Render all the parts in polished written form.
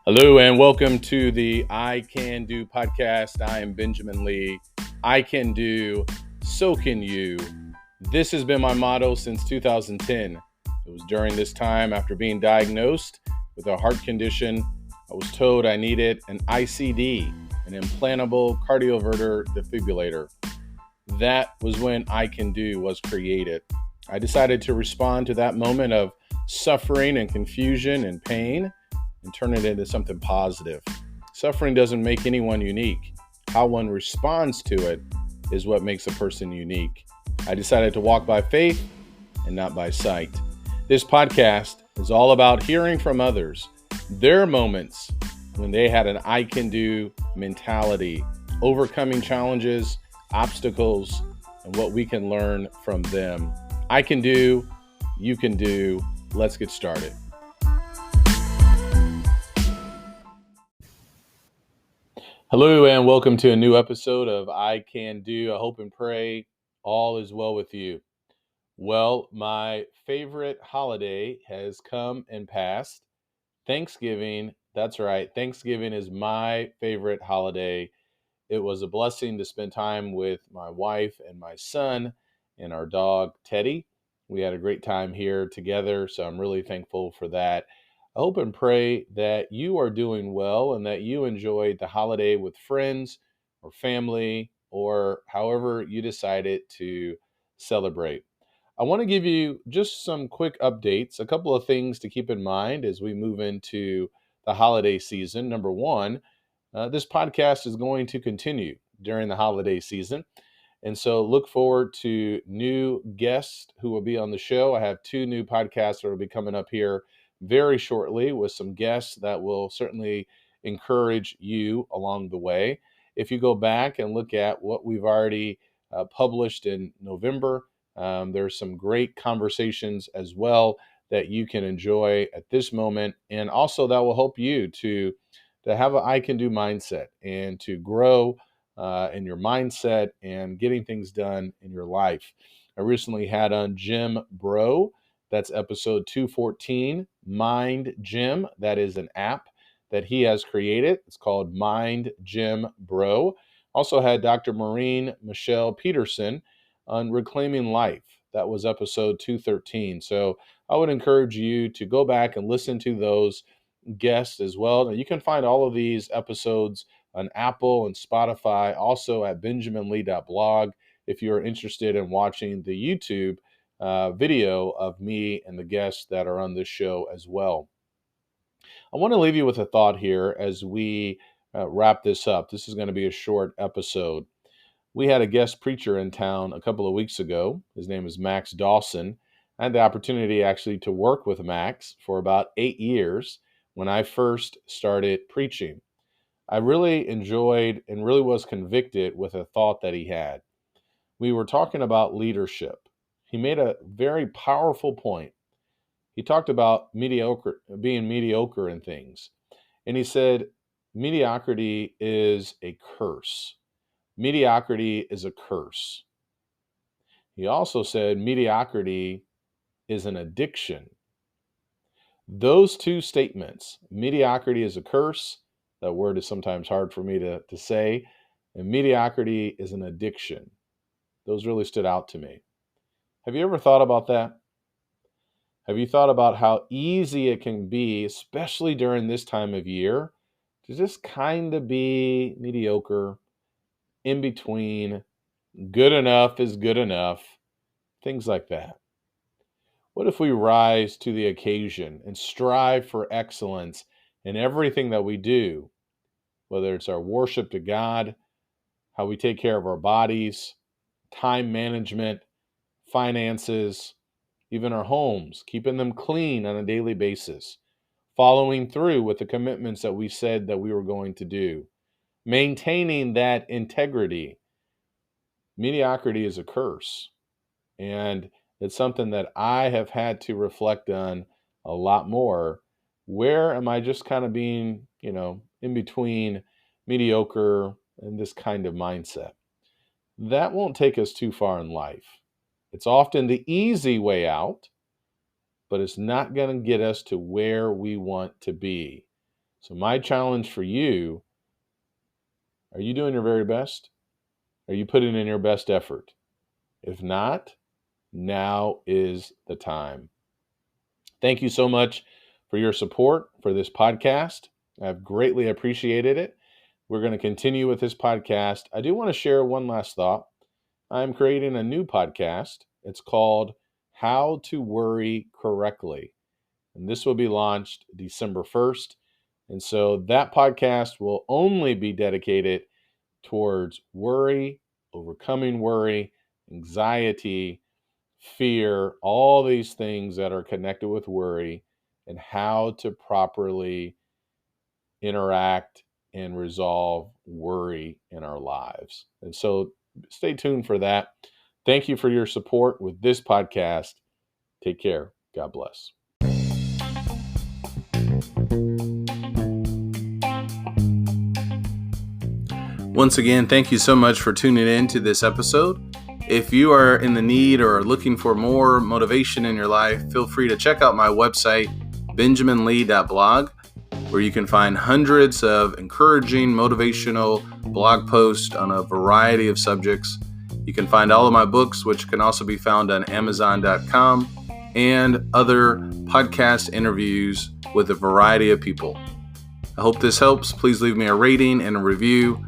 Hello and welcome to the I Can Do podcast. I am Benjamin Lee. I can do, so can you. This has been my motto since 2010. It was during this time, after being diagnosed with a heart condition, I was told I needed an ICD, an implantable cardioverter defibrillator. That was when I Can Do was created. I decided to respond to that moment of suffering and confusion and pain and turn it into something positive. Suffering doesn't make anyone unique. How one responds to it is what makes a person unique. I decided to walk by faith and not by sight. This podcast is all about hearing from others, their moments when they had an I can do mentality, overcoming challenges, obstacles, and what we can learn from them. I can do, you can do. Let's get started. Hello and welcome to a new episode of I Can Do. I hope and pray all is well with you. Well, my favorite holiday has come and passed. Thanksgiving. That's right. Thanksgiving is my favorite holiday. It was a blessing to spend time with my wife and my son and our dog, Teddy. We had a great time here together, so I'm really thankful for that. I hope and pray that you are doing well and that you enjoyed the holiday with friends or family or however you decided to celebrate. I want to give you just some quick updates, a couple of things to keep in mind as we move into the holiday season. Number one, this podcast is going to continue during the holiday season. And so look forward to new guests who will be on the show. I have two new podcasts that will be coming up here very shortly with some guests that will certainly encourage you along the way. If you go back and look at what we've already published in November, there's some great conversations as well that you can enjoy at this moment. And also that will help you to have an I can do mindset and to grow in your mindset and getting things done in your life. I recently had on Jim Bro. That's episode 214, Mind Gym. That is an app that he has created. It's called Mind Gym Bro. Also had Dr. Maureen Michelle Peterson on Reclaiming Life. That was episode 213. So I would encourage you to go back and listen to those guests as well. Now, you can find all of these episodes on Apple and Spotify, also at benjaminlee.blog if you're interested in watching the YouTube video of me and the guests that are on this show as well. I want to leave you with a thought here as we wrap this up. This is going to be a short episode. We had a guest preacher in town a couple of weeks ago. His name is Max Dawson. I had the opportunity actually to work with Max for about 8 years when I first started preaching. I really enjoyed and really was convicted with a thought that he had. We were talking about leadership. He made a very powerful point. He talked about being mediocre in things. And he said, mediocrity is a curse. Mediocrity is a curse. He also said mediocrity is an addiction. Those two statements, mediocrity is a curse, that word is sometimes hard for me to say, and mediocrity is an addiction. Those really stood out to me. Have you ever thought about that? Have you thought about how easy it can be, especially during this time of year, to just kind of be mediocre, in between, good enough is good enough, things like that? What if we rise to the occasion and strive for excellence in everything that we do, whether it's our worship to God, how we take care of our bodies, time management, finances, even our homes, keeping them clean on a daily basis, following through with the commitments that we said that we were going to do, maintaining that integrity. Mediocrity is a curse. And it's something that I have had to reflect on a lot more. Where am I just kind of being, in between mediocre and this kind of mindset? That won't take us too far in life. It's often the easy way out, but it's not going to get us to where we want to be. So my challenge for you, are you doing your very best? Are you putting in your best effort? If not, now is the time. Thank you so much for your support for this podcast. I've greatly appreciated it. We're going to continue with this podcast. I do want to share one last thought. I'm creating a new podcast. It's called How to Worry Correctly. And this will be launched December 1st. And so that podcast will only be dedicated towards worry, overcoming worry, anxiety, fear, all these things that are connected with worry, and how to properly interact and resolve worry in our lives. And so stay tuned for that. Thank you for your support with this podcast. Take care. God bless. Once again, thank you so much for tuning in to this episode. If you are in the need or are looking for more motivation in your life, feel free to check out my website, benjaminlee.blog, where you can find hundreds of encouraging, motivational blog posts on a variety of subjects. You can find all of my books, which can also be found on Amazon.com, and other podcast interviews with a variety of people. I hope this helps. Please leave me a rating and a review.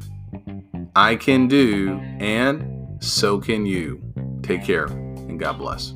I can do, and so can you. Take care, and God bless.